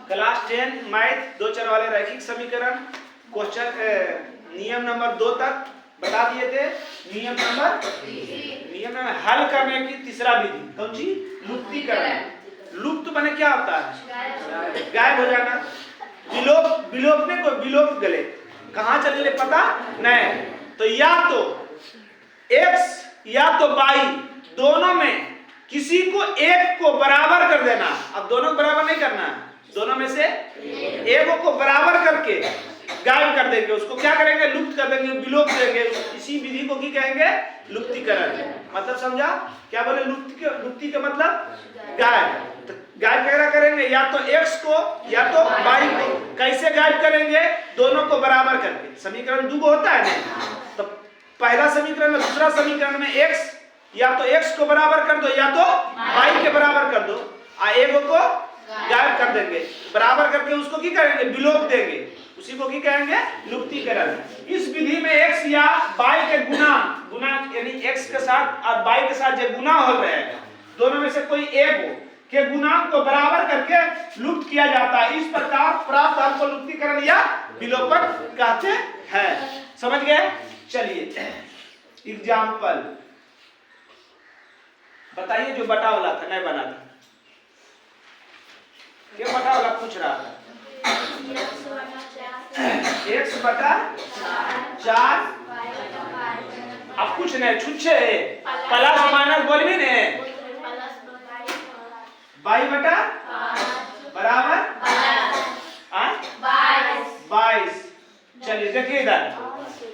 Class 10 math 2 चर वाले रैखिक समीकरण क्वेश्चन नियम नंबर 2 तक बता दिए थे। नियम नंबर हल करने की तीसरा विधि कौन सी? लुप्तीकरण। लुप्त माने क्या होता है? गायब हो जाना। विलोपने को विलोप गले कहाँ चले पता नहीं। तो या तो x या तो y दोनों में किसी को एक को बराबर कर देना। अब दोनों को बराबर नहीं करना, दोनों में से एक को बराबर करके गायब कर देंगे। उसको क्या करेंगे? लुप्त कर देंगे, विलोप देंगे। इसी विधि को की कहेंगे? लुप्तीकरण। मतलब समझा? क्या बोले? लुप्ति का मतलब गायब। तो गायब वगैरह करेंगे या तो x को या तो y को। कैसे गायब करेंगे? दोनों को बराबर करके। समीकरण दो होता है ना, तो पहला समीकरण में दूसरा समीकरण में x या तो x को बराबर कर दो या तो y के बराबर कर दो। एक को गायब कर देंगे, बराबर करके उसको की करेंगे? विलोप देंगे। उसी को की कहेंगे? लुप्तीकरण। इस विधि में x या y के गुना यानी x के साथ और y के साथ जो गुना हो रहे हैं, दोनों में से कोई एक हो के गुणांक को बराबर करके लुप्त किया जाता है। इस प्रकार प्राप्त हल को लुप्तीकरण या विलोपन कहते हैं। समझ गए? चलिए एग्जाम्पल बताइए। जो बटा वाला था नहीं बना था, क्या बटा वाला पूछ रहा था? x बटा 4। अब कुछ नहीं, छुच्छे प्लस माइनस बोल भी नहीं। y बटा बराबर 22। चलिए देखिए इधर,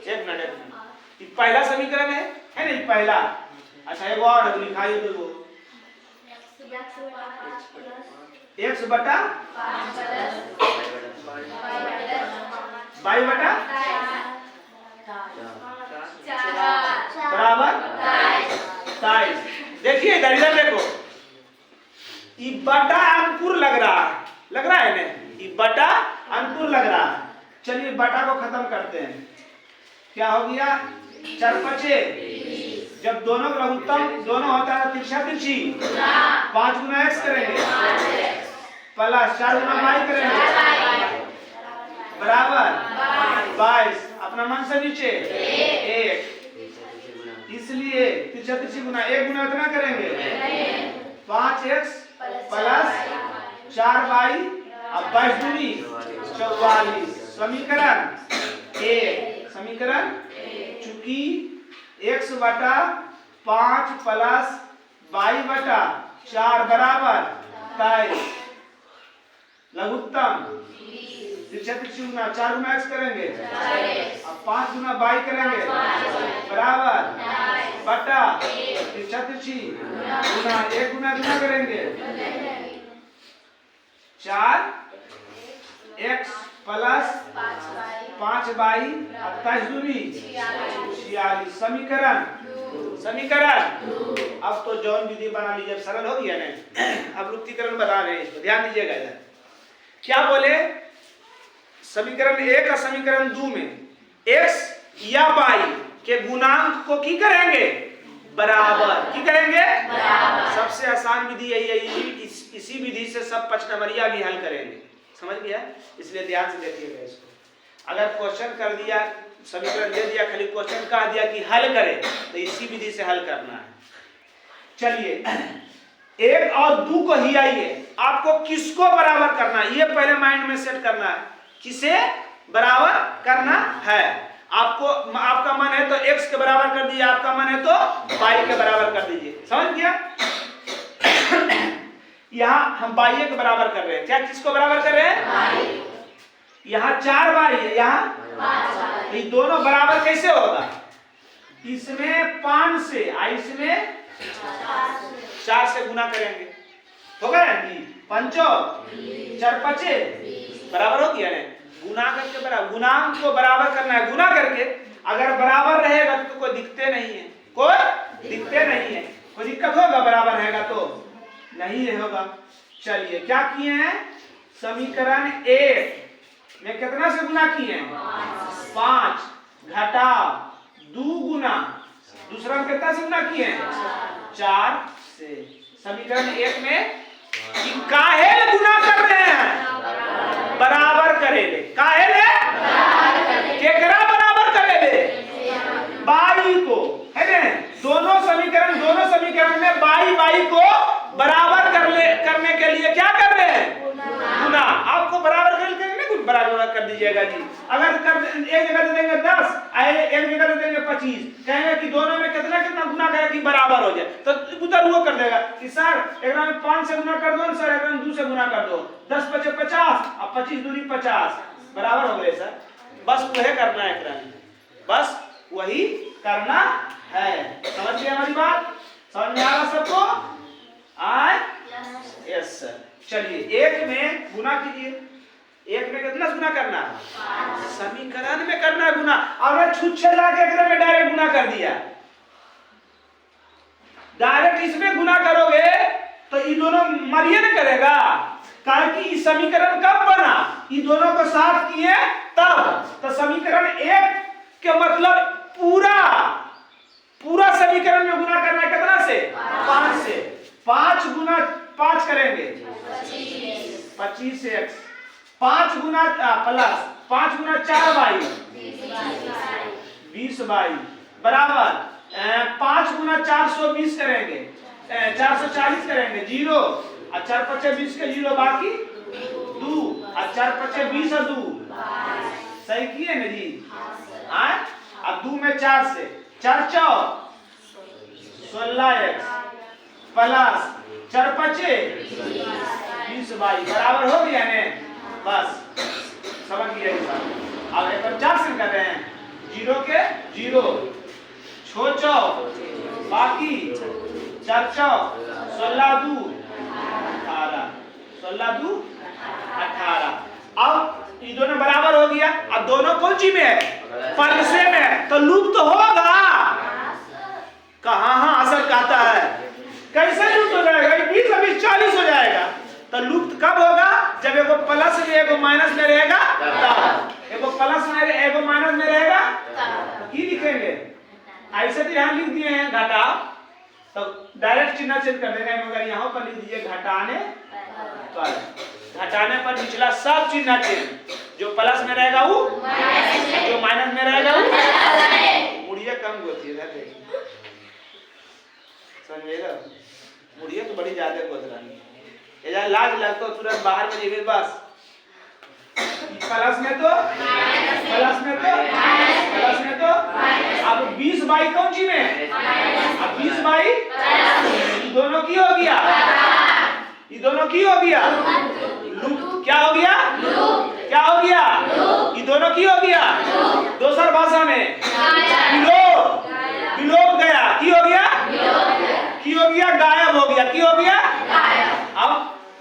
एक मिनट। पहला समीकरण है ना? पहला। अच्छा एक और लिखाइए तो वो x बटा y बटा बराबर 27। देखिए इधर देखो, ये बटा अंकुर लग रहा है ना? ये बटा अंकुर लग रहा है। चलिए बटा को खत्म करते हैं। क्या हो गया? 4 5 जब दोनों का लघुत्तम दोनों होता है तिरछा तिरछी 5 गुना x करेंगे प्लस 4 गुना y करेंगे बराबर 22। अपना मन से नीचे 1, इसलिए तिरछा तिरछी गुना 1 गुना इतना करेंगे 5x प्लस 4y अब 22 दूनी 44। समीकरण 1। समीकरण चूंकि x बटा 5 प्लस y बटा 4 बराबर 23, लघुत्तम तिरछा तिरछी गुना 4 गुना x करेंगे अब 5 गुना y करेंगे बराबर बटा तिरछा तिरछी गुना 1 गुना गुना करेंगे 4x प्लस 5y 28 दूनी 46। समीकरण अब तो जौन विधि बना लीजिए, सरल हो गया ना। अब लुप्तीकरण बता रहे हैं, इसको ध्यान दीजिएगा। इधर क्या बोले? समीकरण 1 और समीकरण 2 में x या y के गुणांक को की करेंगे? बराबर। की करेंगे? बराबर। सबसे आसान विधि यही है। इसी विधि से सब 5 नंबरिया भी हल करेंगे। समझ गया? इसलिए ध्यान से देखिएगा इसको। अगर क्वेश्चन कर दिया, समीकरण दे दिया, खाली क्वेश्चन कह दिया कि हल करें, तो इसी विधि से हल करना है। चलिए 1 और 2 को ही आइए, आपको किसको बराबर करना है ये पहले माइंड में सेट करना है। किसे बराबर करना है? आपको आपका मन है तो x के बराबर कर दीजिए, आपका मन है तो y के बराबर कर दीजिए। समझ गया? यहाँ हम y के बराबर कर रहे हैं। क्या किसको बराबर कर रहे हैं? यहाँ 4y है, यहाँ 5y। ये दोनों बराबर कैसे होगा? इसमें 5 से इसमें 4 से गुना करेंगे, होगा ना? 5 4 5 बराबर हो गया ना? गुना करके बराबर, गुणांक को बराबर करना है। गुना करके अगर बराबर रहेगा तो कोई दिखते नहीं है, कोई दिखते नहीं है। कोई दिक्कत होगा बराबर रहेगा तो? नहीं होगा। चलिए क्या किए हैं? समीकरण 1 में कितना से गुना किए हैं? 5 घटा 2 गुना दूसरा में कितना से गुना किए हैं? 4 से। समीकरण 1 में काहे गुना कर रहे हैं? बाई को बराबर करने के लिए क्या कर रहे हैं? गुना। आपको बराबर करेंगे कुछ बराबर कर दीजिएगा जी। अगर एक जगह दे देंगे 10, एक जगह दे देंगे 25, कहेंगे कि दोनों में कितना कितना गुना करें कि बराबर हो जाए, तो उधर वो कर देगा कि सर एक में 5 से गुना कर दो, सर एक में 2 से गुना कर दो, 10 पचे 50 और 25 दूनी 50 बराबर हो गए सर। बस वही करना है एकराम, बस वही करना है। समझ गए हमारी बात? समझ में आ रहा सबको? आए? Yes sir. चलिए एक में गुना कीजिए। एक में कितना गुना करना है? समीकरण में करना है गुना। और छुच्छे लाके एक में डायरेक्ट गुना कर दिया। डायरेक्ट इसमें गुना करोगे तो ये दोनों मरिए न करेगा, कारण कि इस समीकरण कब बना? ये दोनों को साथ किए तब। तो समीकरण एक के मतलब पूरा समीकरण में गुना करना है कितना से? 5 से। 5 गुना 5 करेंगे 25 से x, 5 Guna plus 5 Guna 4 by 20 by बराबर 5 गुना 420 करेंगे 440 करेंगे 0 और 4 पचे 20 के 0 बाकी 2 और 4 पचे 20 और 2 सही किए ना जी? अब 2 में 4 से 4 चौक 16x प्लस 4 पचे 20 बाई बराबर हो गया ने? बस समझ गया इस बात। अब एक बार 4 से कर रहे हैं 0 के 0 6 चौक बाकी 4 चौक 16 2 18 16 2 18। अब ये दोनों बराबर हो गया। अब दोनों कौन सी में है? परसे में है, तो लूप तो होगा। कहाँ असर कहता है? कैसे लूप हो जाएगा? 20 और 20 40 हो जाएगा। तो लूप कब होगा? जब एगो प्लस में एगो माइनस में रहेगा तब। एगो प्लस में एगो माइनस में रहेगा तो की लिखेंगे? ऐसे तो यहाँ लिख दिए हैं घटा, तो डायरेक्ट चिन्ह चेंज कर देंगे, मगर यहाँ पर लिख दीजिए घटाने पर। घटाने पर पिछला सब चिन्ह चेंज, जो प्लस में रहेगा वो, जो माइनस में रहेगा वो। मुड़िया कम होती है, समझेगा? मुड़िया तो बड़ी ज्यादा गोद रही है, लाज लगता तुरंत बाहर में जीवे बस। प्लस में तो अब 20 बाई कौन सी में? अब 20 बाई ये दोनों की हो गया, ये दोनों की हो गया लूप। क्या हो गया? क्या हो गया? ये दोनों की हो गया। दूसर भाषा में विलोप गया। की हो गया? की हो गया? गायब हो गया। की हो गया? अब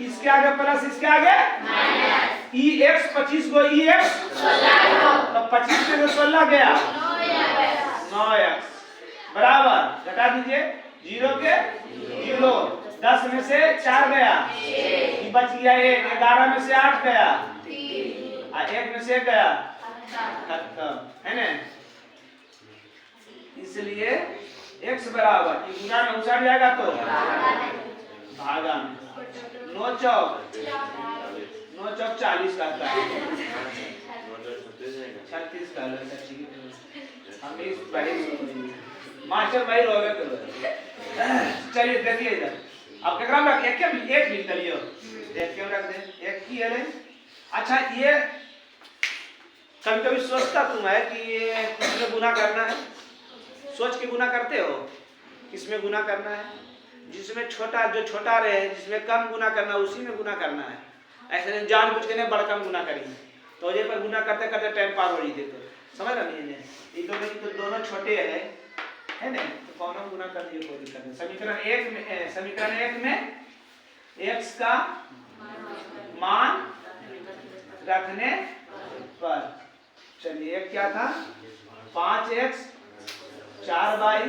इसके आगे प्लस, इसके आगे EX 25 को EX तो 25 से 16 गया 9x बराबर घटा दीजिए 0 के 0, 10 में से 4 गया, ये बच गया 1, 11 में से 8 गया और 1 में से गया खत्म, है ना? इसलिए x बराबर ये गुना में उछाल जाएगा तो भागा में 9 चौक 40 का आता है 36 का लगता है। हम इस भाई मास्टर भाई रोवे तो चलिए देखिए इधर अब केकरा में एक मिनट लियो देख के रख दे एक की है। अच्छा ये कभी सोचता तुम है कि ये किसमें गुना करना है? सोच के गुना करते हो किसमें गुना करना है? जिसमें छोटा जो छोटा रहे जिसमें कम गुना करना उसी में गुना करना है। ऐसे जानबूझ के नहीं बड़ा कम गुना करेंगे तो ये पर गुना करते करते टाइम पार हो जाए। तो समझ रहा नहीं है? ये दोनों छोटे है ना? तो कौन गुना कर दिए कोई दिक्कत नहीं। समीकरण एक में x का मान रखने पर चलिए एक क्या था 5x 4 बाई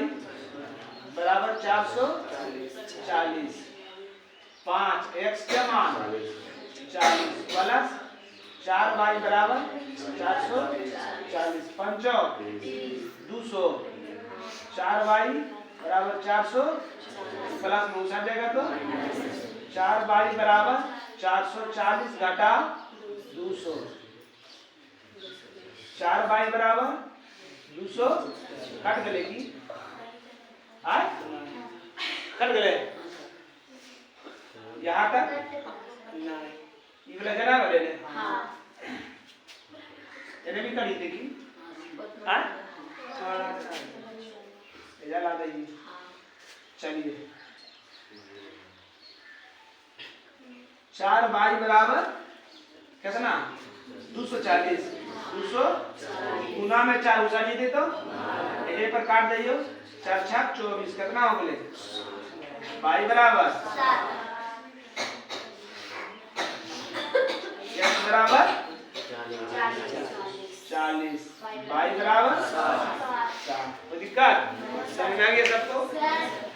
बराबर 440 5x का मान 40 प्लस 4 बाई बराबर 440 पंचो 200 4 बाई बराबर 400 प्लस में उछल जाएगा तो 4 बाई बराबर 440 घटा 200 4 बाई बराबर 200 कट गए की कट गए यहाँ तक नहीं, ये वाला जना वाले ने इन्हें भी करी थी कि हाँ इधर ला दीजिए। चलिए 4 बाई बराबर कितना 240 गुना में 4 उछाली दे तो ये पर काट दियो 4 छक 24 कितना हो गए बाई बराबर x बराबर 40 बाई बराबर 7। तो दिक्कत समझ में आ गया सबको?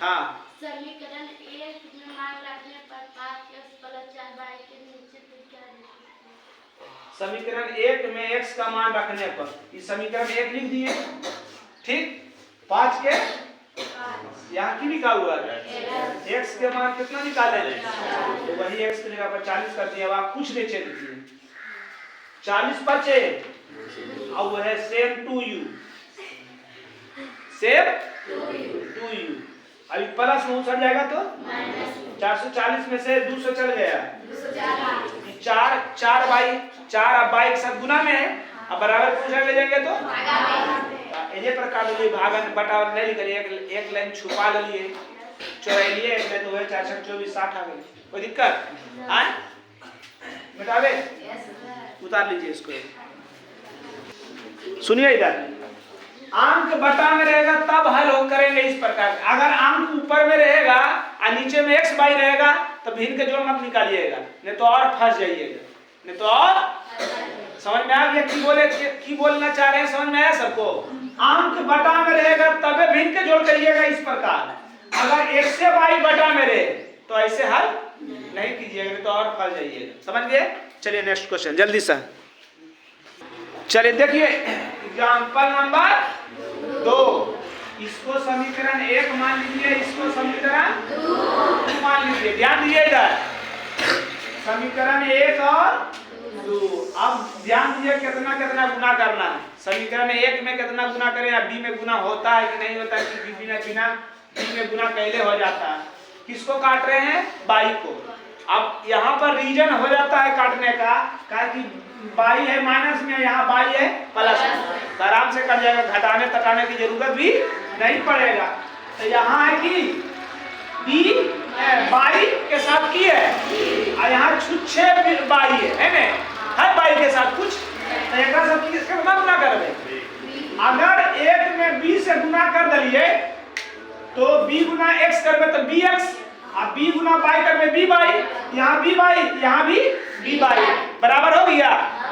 हाँ समीकरण 1 में मान रखने पर 5x + 4y के नीचे तो क्या लिखेंगे? समीकरण 1 में x का मान रखने पर ये समीकरण 1 लिख दिए, ठीक। 5 के यहाँ की लिखा हुआ है x के मान कितना निकाले तो वही x की जगह पर 40 कर दिया। अब आप कुछ नहीं चेंज किए 40 बचे और वो है सेम टू यू अभी प्लस में उछल जाएगा तो 440 में से 200 चल गया 4 बाई 4 अब बाई के साथ गुना में है अब बराबर को उछल ले जाएंगे तो इन्हें प्रकार लिए भागन बटावर नहीं लिख एक लाइन छुपा लिए चौराई लिए एक लाइन तो है 4 छक 24 60 आ गई। कोई दिक्कत आए मिटावे उतार लीजिए इसको। सुनिए इधर अंक बटा में रहेगा तब हल हो करेंगे इस प्रकार। अगर अंक ऊपर में रहेगा और नीचे में x बाई रहेगा तो भिन्न के जोड़ मत निकालिएगा नहीं तो और फंस जाइएगा नहीं तो और समझ में आ गया की बोलना चाह रहे हैं? समझ में आया सबको? अंक बटा में रहेगा तबे भिन्न के जोड़ करिएगा इस प्रकार। अगर x से बाई बटा में रहे तो ऐसे हल नहीं कीजिएगा नहीं तो और फंस जाइएगा। समझ गए? चलिए नेक्स्ट क्वेश्चन जल्दी से। चलिए देखिए एग्जाम्पल नंबर 2 इसको समीकरण 1 मान लीजिए इसको समीकरण 2 मान लीजिए। ध्यान दीजिए इधर समीकरण 1 और 2। अब ध्यान दीजिए कितना कितना गुना करना है। समीकरण 1 में कितना गुना करें या बी में गुना होता है कि नहीं होता है कि बिना बी में गुना कैले हो जाता है। किसको काट रहे हैं? बाई को। अब यहाँ पर रीजन हो जाता है काटने का कि बाई है माइनस में यहाँ बाई है प्लस में तो आराम से कट जाएगा घटाने तटाने की जरूरत भी नहीं पड़ेगा। तो यहाँ है कि बी बाई के साथ की है और यहाँ छुच्छे बाई है ना हर बाई के साथ कुछ तो एक सब किसके गुना करबे। अगर 1 में b से गुना कर दिए तो b गुना x करबे तो bx अब b गुना बाई करबे b बाई यहाँ b बाई यहाँ भी b बाई बराबर हो गया।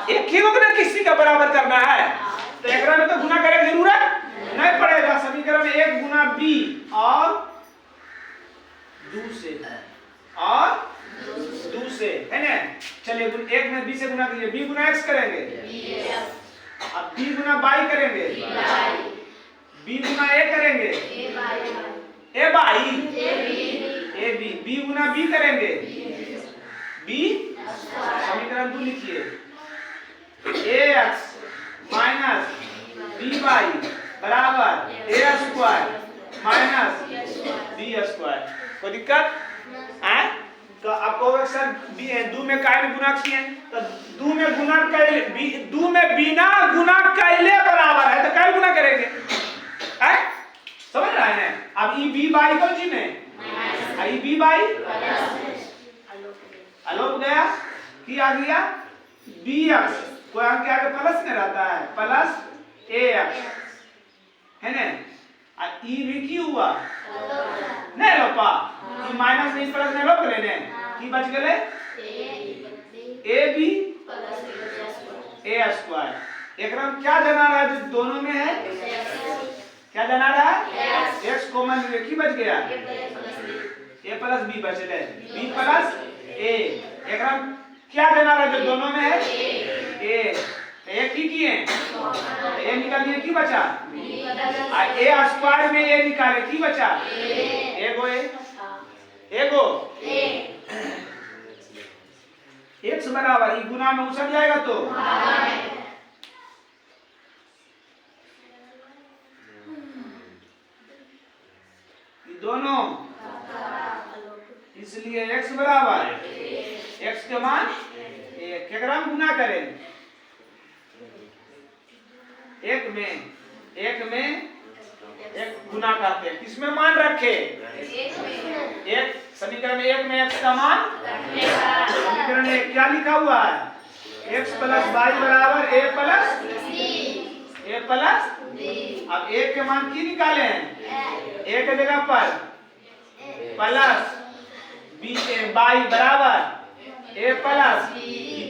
एक ही को ना किसी का बराबर करना है तो एक में तो गुना करे की जरूरत नहीं पड़ेगा। समीकरण 1 गुना b और 2 से है ना। चलिए 1 में b से गुना कीजिए b गुना x करेंगे अब b गुना बाई करेंगे b गुना a करेंगे a by a b Guna b करेंगे b समीकरण 2 लिखिए ax माइनस b बाई बराबर a square minus b square. कोई दिक्कत है? तो आपको सर 2 में काय में गुना किए तो 2 में गुना कैले 2 में बिना गुना कैले बराबर है तो काय गुना करेंगे है? समझ रहे हैं? अब ई b बाई कौन सी में आई b बाई अलोप गया की आ गया bx कोई अंक के आगे प्लस में रहता है प्लस ax है ना। ई भी की हुआ नहीं लोपा ई माइनस नहीं प्लस नहीं लोप लेने की बच गए ab a स्क्वायर। एकरम क्या जाना रहा है जो दोनों में है क्या जाना रहा है x कॉमन में की बच गया a प्लस b बच गए b प्लस a। एकरम क्या जाना रहा है जो दोनों में है a एक ही किए a निकालिए की बचा a स्क्वायर में a निकाले की बचा एगो x बराबर ई गुना में उछल जाएगा तो दोनों इसलिए x बराबर x के मान 1 केकरा में गुना करें, एक में एक गुना करते हैं, किसमें मान रखे, एक समीकरण 1 में x का मान, समीकरण 1 क्या लिखा हुआ है, x प्लस y बराबर a प्लस अब a के मान की निकाले हैं, a के जगह पर प्लस y बराबर a प्लस,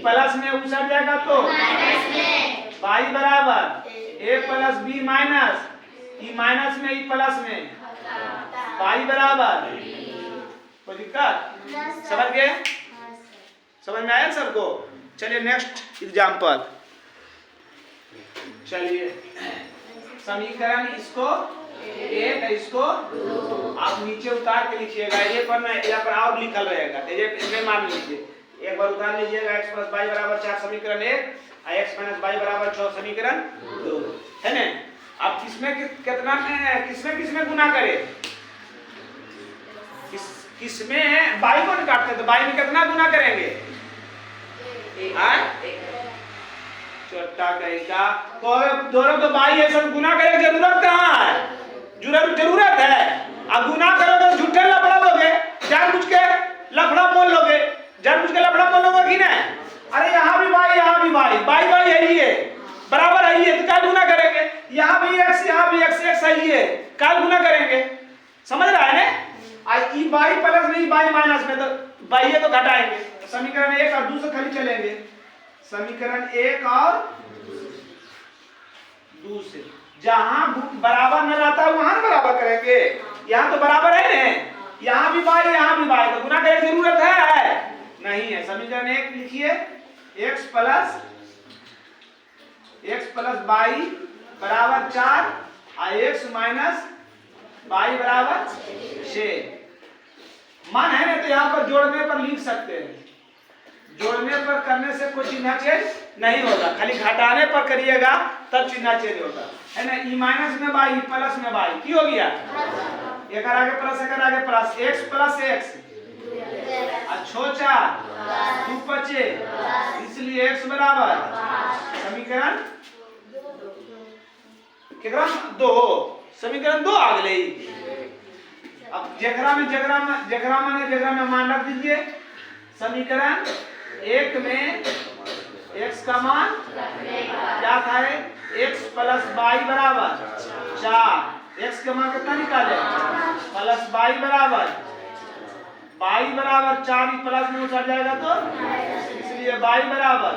प्लस में उछल जाएगा तो y बराबर a plus b minus E minus में ई प्लस में y बराबर, कोई दिक्कत, समझ गए, समझ में आया सबको। चलिए नेक्स्ट एग्जांपल, चलिए समीकरण इसको 1 इसको आप नीचे उतार के लिखिएगा, ये पर ना यहाँ पर और लिखल रहेगा, तो ये इसमें मान लीजिए, एक बार उतार लीजिएगा, x प्लस y बराबर 4 समीकरण 1 और x माइनस y बराबर 6 समीकरण 2 है ना। अब किसमें कितना किसमें गुना करें, किसमें y को निकालते हैं तो y में कितना गुना करेंगे, छोटा कहेगा तो दोनों तो y है, सब गुना करें, जरूरत कहाँ है, जरूरत है, अब गुना करोगे तो झूठे लफड़ा लोगे, जानबूझ के लफड़ा बोल लोगे, कि नहीं, अरे यहाँ भी y है ही है, बराबर है ही है, तो क्या गुना करेंगे, यहाँ भी x है ही है, क्या गुना करेंगे, समझ रहा है ना। आई y प्लस में y माइनस में तो y है तो घटाएंगे, समीकरण 1 और 2 से खाली चलेंगे, समीकरण 1 और 2 से जहां बराबर न रहता है वहां बराबर करेंगे, यहाँ तो बराबर है ना, यहाँ भी y तो गुना करने की जरूरत है नहीं है। समीकरण 1 लिखिए, x प्लस y बराबर 4 और x माइनस y बराबर 6, मान है ना, तो यहाँ पर जोड़ने पर लिख सकते हैं, जोड़ने पर करने से कोई चिन्ह चेंज नहीं होगा, खाली घटाने पर करिएगा तब चिन्ह चेंज होगा, है ना। ई माइनस में y प्लस में y की हो गया, एक आगे प्लस x प्लस x अच्छो 4 2 बचे, इसलिए x बराबर समीकरण दो, समीकरण 2 आ गई। अब जगरा में मान रख दीजिए, समीकरण 1 में x का मान क्या था, x प्लस y बराबर 4, x का मान कितना निकाले, प्लस y बराबर 4, प्लस में उछल जाएगा तो इसलिए y बराबर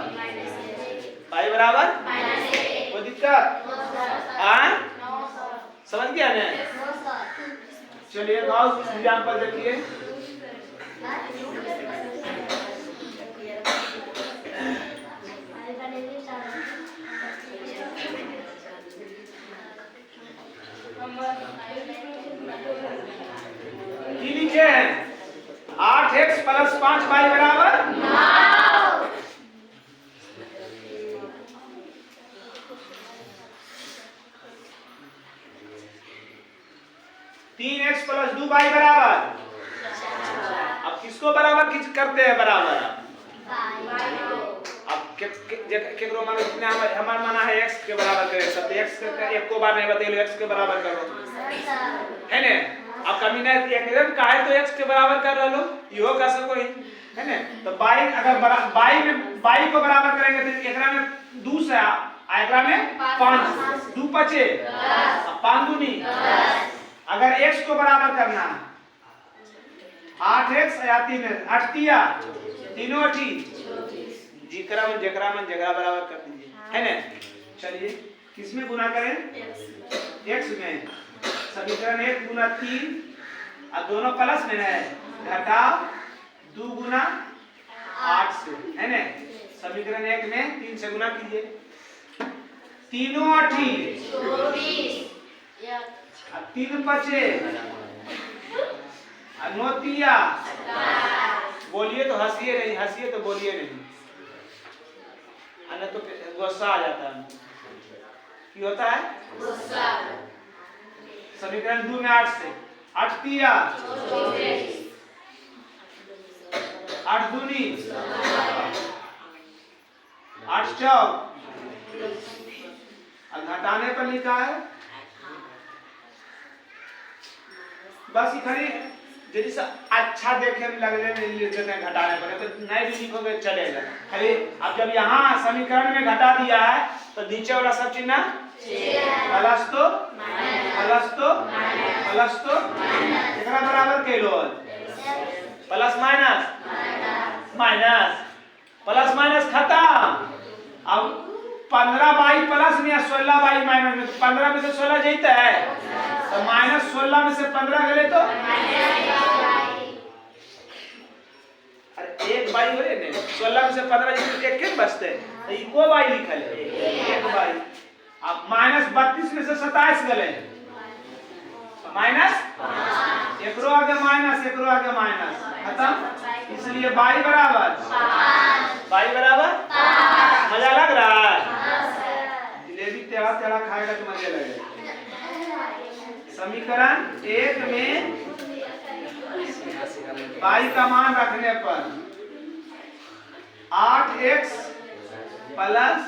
कोई दिक्कत, समझ गया ना। चलिए एग्जाम्पल देखिए, नीचे 8x प्लस 5y बराबर 3x प्लस 2y बराबर, अब किसको बराबर करते हैं, बराबर अब केकरो मानो कितने हमार माना है x के बराबर करे, सब x के एक को बार नहीं बताइए, x के बराबर करो है ना। अब कमी ना एकदम काहे तो x के बराबर कर रहा लो, यो का सब कोई है ना, तो y अगर y को बराबर करेंगे तो एकरा में 2 से एकरा में 5, 2 बचे 5 दूनी, अगर x को बराबर करना 8x या 3 8 तिया तीनों 8 जकरा बराबर कर दीजिए, है ना। चलिए किसमें गुना करें, x में, समीकरण 1 गुना 3 और दोनों प्लस में है, घटाओ 2 गुना 8 से, है ना। समीकरण 1 में 3 से गुना कीजिए, तीनों 8 3 बचे 9 तिया, बोलिए तो हंसिए नहीं, तो बोलिए नहीं, अन्य तो गुस्सा आ जाता है, क्या होता है गुस्सा। समीकरण 2 में 8 से 8 तिया 8 दूनी 8 चौक, और घटाने पर लिखा है बस ये खरी यदि से अच्छा देखे में लगने नहीं लेते हैं घटाने पर, तो नहीं भी लिखोगे चलेगा। खाली अब जब यहाँ समीकरण में घटा दिया है तो नीचे वाला सब चिन्ह प्लस तो कितना बराबर केलो plus minus minus plus minus खत्म। अब 15 बाई प्लस में 16 बाई माइनस में, 15 में से 16 जीता है तो माइनस 16 में से 15 गए तो अरे एक बाई बोले ने 16 में से 15 जीते एक के बचते तो इको बाई लिखल है एक बाई। अब माइनस 32 में से 27 गए माइनस एकरो आगे माइनस खत्म, इसलिए बाई बराबर मजा लग रहा है। जिलेबी टेढ़ा टेढ़ा खाएगा तो मजा लगेगा। समीकरण 1 में बाई का मान रखने पर 8x प्लस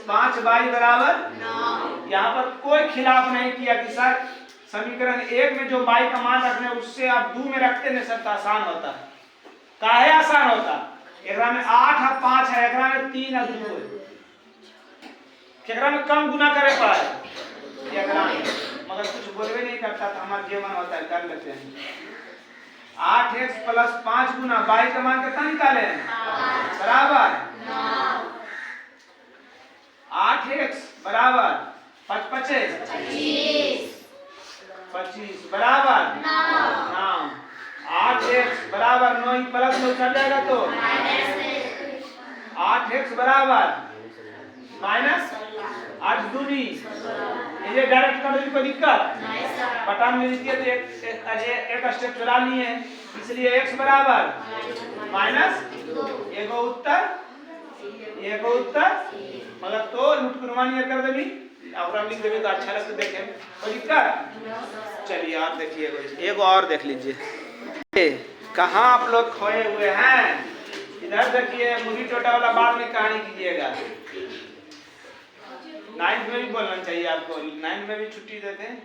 5y बराबर 9। यहाँ पर कोई खिलाफ नहीं किया कि सर समीकरण 1 में जो बाई का मान रखने उससे आप 2 में रखते नहीं सकता, आसान होता है। काहे आसान होता? एकरा में 8 और 5 है, एकरा में 3 और 2 है। केकरा में कम गुना करे पाए एकरा में, मगर कुछ बोलवे नहीं करता तो हमारा जीवन होता है, कर लेते हैं। 8x प्लस 5 गुना बाई का मान कितना निकाले बराबर 8x बराबर 25 बराबर 9। 8x बराबर 9 प्लस 9 चल जाएगा तो 8x बराबर माइनस 8 दूनी, ये डायरेक्ट कर कोई दिक्कत पटान में लिखिए तो एक स्टेप चला लिए, इसलिए x बराबर माइनस एगो उत्तर मतलब तो लुट कुर्बानी कर देवी और लिख देवी तो अच्छा लगता देखे कोई दिक्कत। चलिए आप देखिए एक और देख लीजिए कहाँ आप लोग खोए हुए हैं। इधर देखिए मुर्गी टोटा वाला बाद में कहानी कीजिएगा। 9th में भी बोलना चाहिए आपको, 9th में भी छुट्टी देते हैं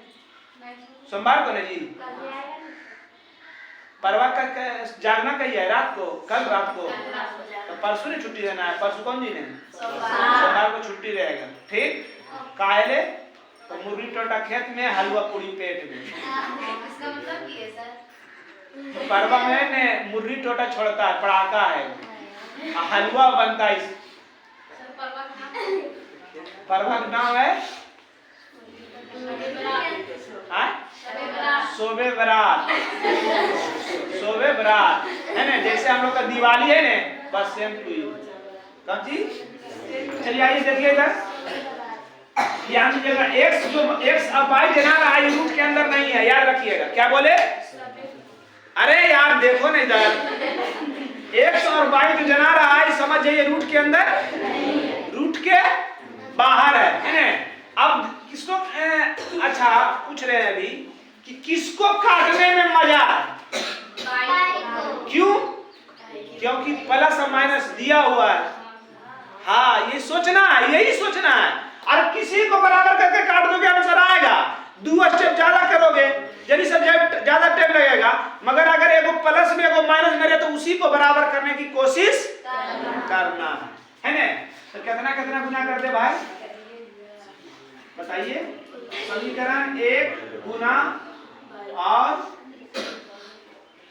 सोमवार को ना जी। परवा का जागना कही है रात को, कल रात को, तो परसों ने छुट्टी देना है। परसों कौन दिन है? सोमवार को छुट्टी रहेगा, ठीक। काहे तो मुर्गी टोटा खेत में हलवा पूरी पेट में। इसका मतलब क्या है सर? तो परवा में ने मुर्गी टोटा छोड़ता है, पड़ाका है, हलवा बनता है। परवा का नाम है शोभे बरात है ना, जैसे हम लोग का दिवाली है ना, बस सेम टू यू। कौन चीज? चलिए आइए देखिए इधर, यहाँ लीजिएगा x और y जना रहा है, रूट के अंदर नहीं है, याद रखिएगा। क्या बोले? अरे यार देखो ना इधर, x और y जो जना रहा है समझ जाइए रूट के अंदर, रूट के बाहर है ना। अब किसको अच्छा पूछ रहे हैं अभी कि किसको काटने में मजा है? क्यों? क्योंकि प्लस और माइनस दिया हुआ है। हाँ यही सोचना है। और किसी को बराबर करके काट दोगे आंसर आएगा। 2 स्टेप ज्यादा करोगे यदि सब्जेक्ट ज्यादा टाइम लगेगा, मगर अगर एगो प्लस में एगो माइनस में रहे तो उसी को बराबर करने की कोशिश करना है ना। तो कितना गुना कर दे भाई बताइए। समीकरण 1 गुना और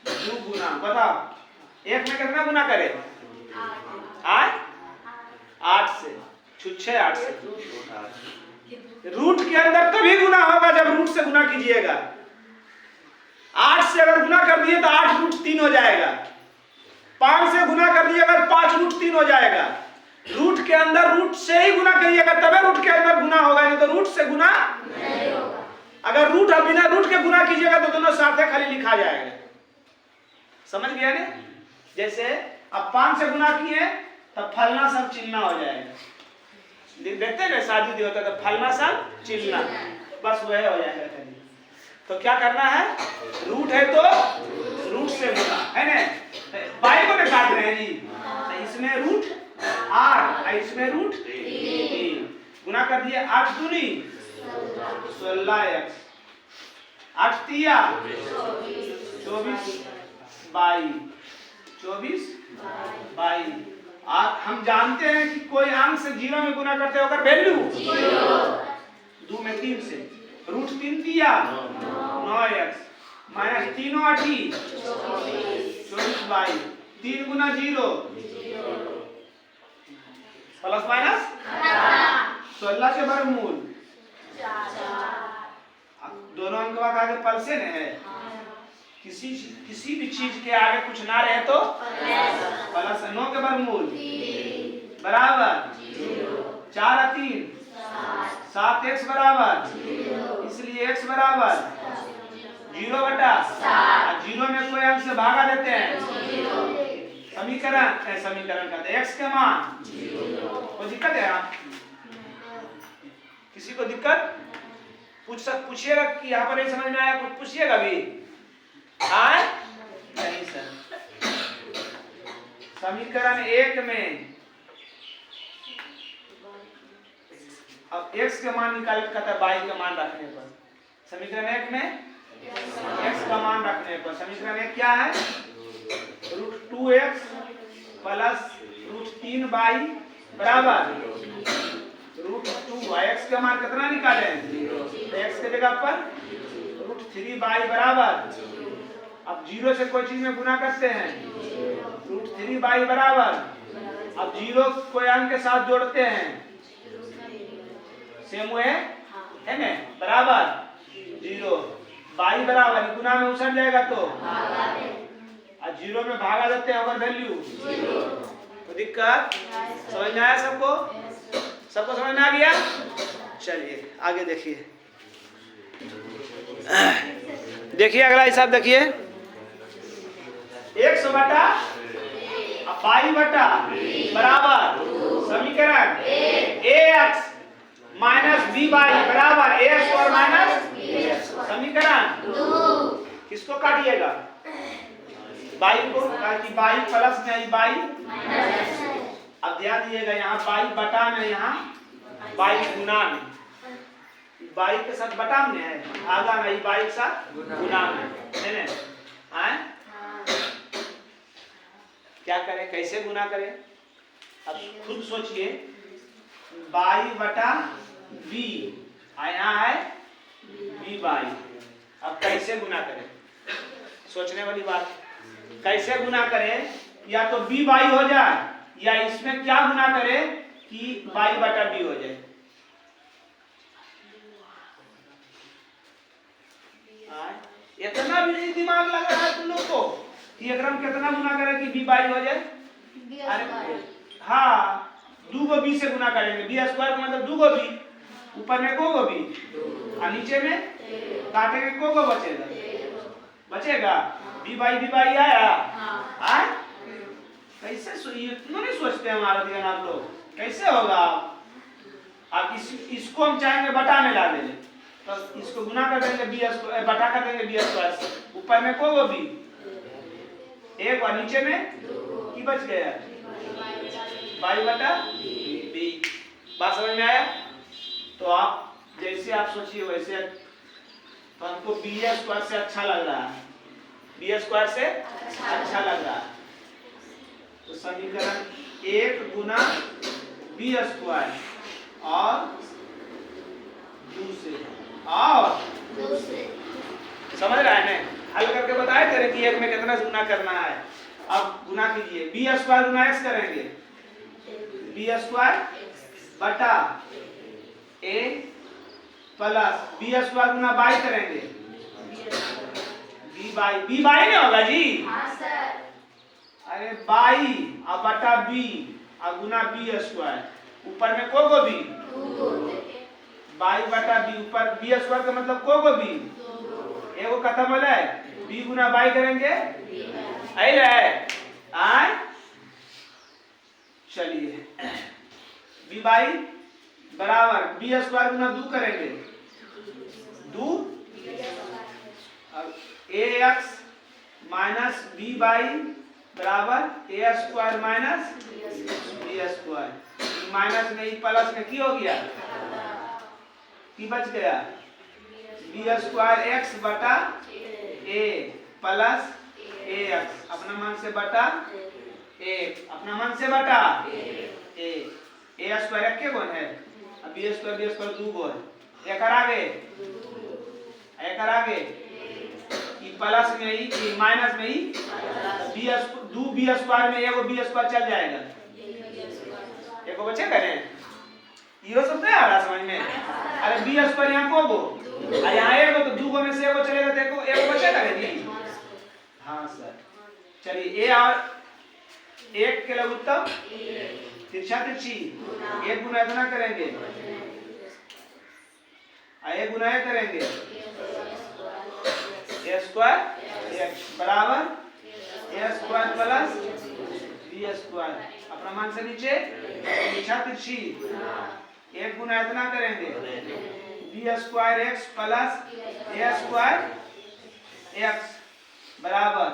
2 गुना, बताओ 1 में कितना गुना करे? 8 से, 8 से। रूट के अंदर तभी गुना होगा जब रूट से गुना कीजिएगा। 8 से अगर गुना कर दिए तो 8 रूट 3 हो जाएगा। 5 से गुना कर दिए अगर 5 रूट 3 हो जाएगा। रूट के अंदर रूट से ही गुना करिएगा तभी रूट के अंदर गुना होगा, नहीं तो रूट से गुना नहीं होगा। अगर रूट और बिना रूट के गुना कीजिएगा तो दोनों साथ है, खाली लिखा जाएगा। समझ गया ने? जैसे अब 5 से गुना किए तब फलना सब चिलना हो जाएगा। देखते हैं ना शादी भी होता है तो फलना सब चिलना, बस वह हो जाएगा। तो क्या करना है? रूट है तो रूट से गुना है ना। बाई को ना काट रहे हैं जी, तो इसमें रूट 8 इसमें रूट 3 गुना कर दिए 8 दूनी 16x 8 तिया 24 बाई 24 बाई। आप हम जानते हैं कि कोई अंक से 0 में गुना करते होगा वैल्यू 2 में 3 से रूट 3 दिया 9x minus 3 8 24 by 3 Guna 0 plus minus 16 के वर्गमूल दोनों अंक का आगे पल से न है, किसी भी चीज के आगे कुछ ना रहे तो प्लस 9 के वर्गमूल बराबर 4 और 3 7x बराबर, इसलिए x बराबर 0 बटा 0 में कोई अंक से भागा देते हैं समीकरण का x के मान कोई दिक्कत है? आप किसी को दिक्कत पूछिएगा कि यहाँ पर नहीं समझ में आया कुछ पूछिएगा भी आए नहीं सर। समीकरण 1 में अब x का मान निकाल कहता है y का मान रखने पर, समीकरण 1 में x का मान रखने पर समीकरण 1 क्या है root 2x plus root 3 by बराबर रूट 2 x का मान कितना निकाले तो x के जगह पर रूट 3 बाई बराबर, अब 0 से कोई चीज में गुना करते हैं रूट 3 बाई बराबर, अब 0 कोई अंक के साथ जोड़ते हैं सेम वे है ना बराबर 0 बाई बराबर गुना में उछल जाएगा तो और 0 में भागा देते हैं अगर वैल्यू तो दिक्कत समझ में आया सबको? सबको समझ में आ गया? चलिए आगे देखिए, देखिए अगला हिसाब देखिए 100 बटा बाई बटा बराबर समीकरण ax माइनस बी बाई बराबर a स्क्वायर माइनस समीकरण किसको काटिएगा बाई को, कि बाई प्लस में बाई अब ध्यान दिएगा यहाँ बाई बटा में यहाँ बाई गुना में बाई के साथ बटा में है आगा नहीं बाई के साथ गुना में है ना आए क्या करें कैसे गुना करें अब खुद सोचिए बाई बटा बी यहाँ है बी बाई, अब कैसे गुना करें सोचने वाली बात, कैसे गुना करें या तो बी बाई हो जाए या इसमें क्या गुना करें कि बाई बटा बी हो जाए। इतना भी नहीं दिमाग लग रहा है तुम लोग को कि एकदम कितना गुना करें कि बी बाई हो जाए? अरे हाँ 2 को बी से गुना करेंगे बी स्क्वायर का मतलब 2 को बी, ऊपर में को बी और नीचे में काटेंगे को बचेगा बी बाई आया आए कैसे इतना नहीं सोचते हमारा ध्यान आप लोग कैसे होगा? आप इसको हम चाहेंगे बटा में ला देंगे तो इसको गुना कर देंगे बी स्क्वायर बटा कर देंगे बी स्क्वायर से, ऊपर में को बी एक और नीचे में की बच गया बाई बटा बी। बात समझ में आया? तो आप जैसे आप सोचिए वैसे तो हमको बी स्क्वायर से अच्छा लग रहा है, बी स्क्वायर से अच्छा लग रहा है तो समीकरण 1 गुना बी स्क्वायर और दूसरे समझ रहा है ना? हल करके बताए थे कि 1 में कितना गुना करना है। अब गुना कीजिए बी स्क्वायर गुना एक्स करेंगे बी स्क्वायर बटा ए प्लस बी स्क्वायर गुना बाई करेंगे बी बाई नहीं होगा जी? हाँ सर। अरे बाई और बटा बी और गुना बी स्क्वायर ऊपर में को बी बाई बटा बी ऊपर बी स्क्वायर का मतलब को बी एगो खत्म हो जाए बी गुना बाई करेंगे आए चलिए बी बाई बराबर बी स्क्वायर गुना 2 करेंगे 2 और A X minus B by बराबर A square minus B square. Minus में ई प्लस में की हो गया, की बच गया, बी स्क्वायर एक्स बटा ए प्लस ए एक्स अपना मन से बटा ए, अपना मन से बटा ए स्क्वायर के गुण है, अब बी स्क्वायर 2 गुण है, एक आगे ई प्लस में ई माइनस में ई बी स्क्वायर में एगो बी स्क्वायर चल जाएगा, एगो बचे करें, ये सब तो आ रहा समझ में। अरे बी स्क्वायर यहाँ को गो और यहाँ एगो, तो 2 गो में से एगो चलेगा तो एगो बचे करेगी। हाँ सर, चलिए ए और एक के लघुत्तम तिरछा तिरछी एक गुना इतना करेंगे, एक गुना ये करेंगे ए स्क्वायर एक्स बराबर A square plus B square अपना मान से नीचे तिरछा तिरछी एक गुना इतना करेंगे बी स्क्वायर एक्स प्लस ए स्क्वायर एक्स बराबर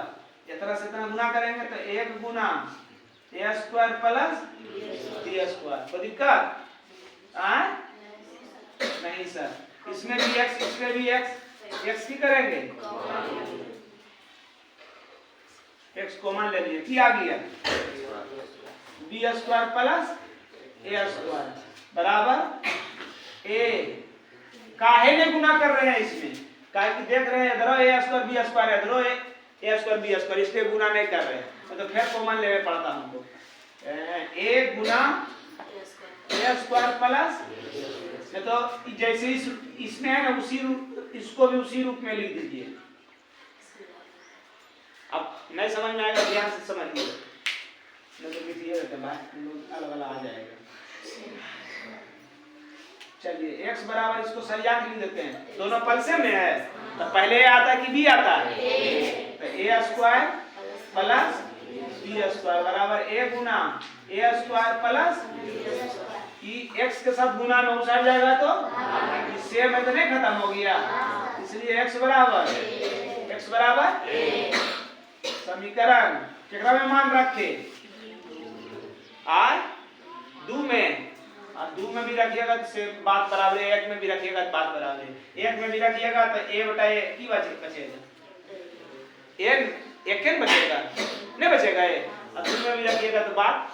इतना से इतना गुना करेंगे तो एक गुना ए स्क्वायर प्लस बी स्क्वायर। कोई दिक्कत नहीं सर, इसमें भी एक्स इसमें भी एक्स की करेंगे, एक्स कॉमन ले लिए, क्या आ गया बी स्क्वायर प्लस ए स्क्वायर बराबर ए, काहे में गुना कर रहे हैं इसमें, काहे कि देख रहे हैं इधर ए स्क्वायर बी स्क्वायर है, इधर ए स्क्वायर बी स्क्वायर, इसलिए गुना नहीं कर रहे हैं, तो फिर कॉमन लेवे पड़ता हमको, ए गुना ए स्क्वायर प्लस, तो जैसे इसमें है ना उसी इसको भी उसी रूप में लिख दीजिए। अब नहीं समझ में आएगा ध्यान से समझिए, नहीं तो किसी अलग अलग आ जाएगा। चलिए x बराबर इसको सरिया के लिख देते हैं, दोनों पलसे में है तो पहले ए आता है कि बी आता है, तो ए स्क्वायर प्लस बी स्क्वायर बराबर ए गुना ए स्क्वायर प्लस ई x के साथ गुना में उछल जाएगा तो इससे में तो नहीं खत्म हो गया, इसलिए x बराबर समीकरण केकरा में मान रखे आर दो में, और दो में भी रखिएगा तो से बात बराबर है, एक में भी रखिएगा तो बात बराबर है, एक में भी रखिएगा तो a बटा a की बचेगा, एक बचेगा नहीं बचेगा ए, और दो में भी रखिएगा तो बात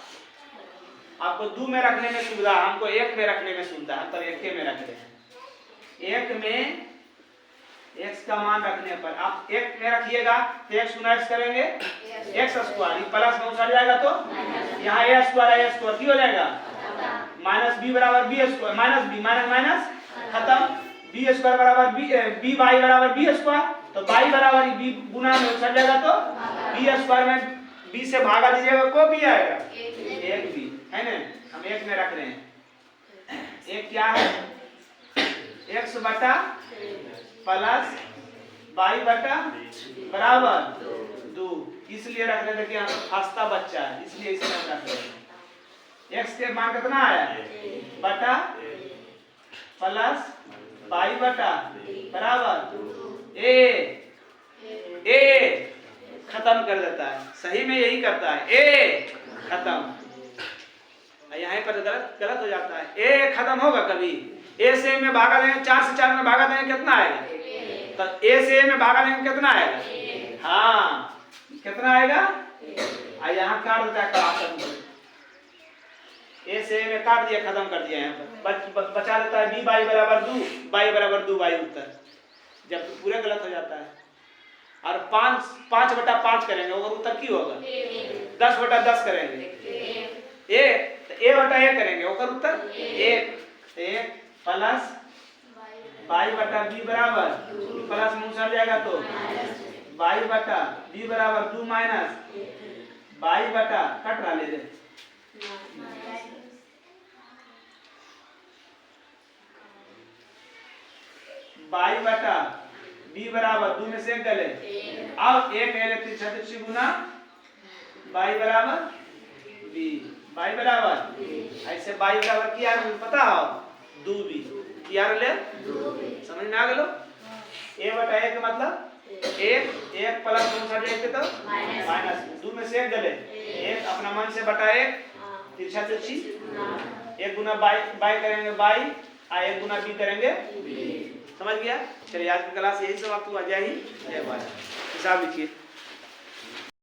आपको दो में रखने में सुविधा, हमको एक में रखने में सुविधा, हम तो एक में रख रहे हैं। एक में x का मान रखने पर आप एक में रखिएगा तो x गुना x करेंगे एक्स स्क्वायर, प्लस में उछल जाएगा तो यहाँ a स्क्वायर की हो जाएगा माइनस बी बराबर B square minus B minus खत्म, बी स्क्वायर बराबर बी वाई बराबर बी स्क्वायर, तो वाई बराबर बी गुना में उछल जाएगा तो बी स्क्वायर में बी से भागा दीजिएगा को भी आएगा एक बी है ना, हम एक में रख रहे हैं, एक क्या है x बटा प्लस वाई बटा बराबर 2, इसलिए रख रहे थे कि हंसता बच्चा है इसलिए इसमें रख रहे हैं। x के मान कितना आया बटा प्लस वाई बटा बराबर ए खत्म कर देता है, सही में यही करता है, ए खत्म, यहाँ पर गलत हो जाता है, ए खत्म होगा कभी, ए से में भागा देंगे 4 से 4 में भागा देंगे कितना आएगा, तो ए से में भागा देंगे कितना आएगा, हाँ कितना आएगा, यहाँ काट देता है, ए से में काट दिया खत्म कर दिया, यहाँ पर बचा देता है बी बाई बराबर 2 बाई बराबर 2 बाई उत्तर, जब तो पूरा गलत हो जाता है, और 5 बटा 5 करेंगे और उत्तर की होगा 10 बटा 10 करेंगे ए बटा ए करेंगे और उत्तर एक प्लस बाई बटा बी बराबर प्लस में उछल जाएगा तो बाई बटा बी बराबर 2 माइनस बाई बटा कट रहा ले दे बाई बटा बी बराबर 2 में से एक गले, अब एक है तिरछी गुना बाई बराबर बी, बाई बराबर ऐसे बाई बराबर किया पता हो 2 बी किया ले समझ में आ गलो, ए बटा ए का मतलब एक प्लस कौन सा जाएगा तो माइनस, दो में से एक गले, एक अपना मन से बटा एक, तिरछा तिरछी, एक गुना बाई करेंगे बाई, एक गुना बी करेंगे, समझ गया? चलिए आज की क्लास यही समाप्त हुआ। जय हिंद जय भारत। हिसाब लिखिए।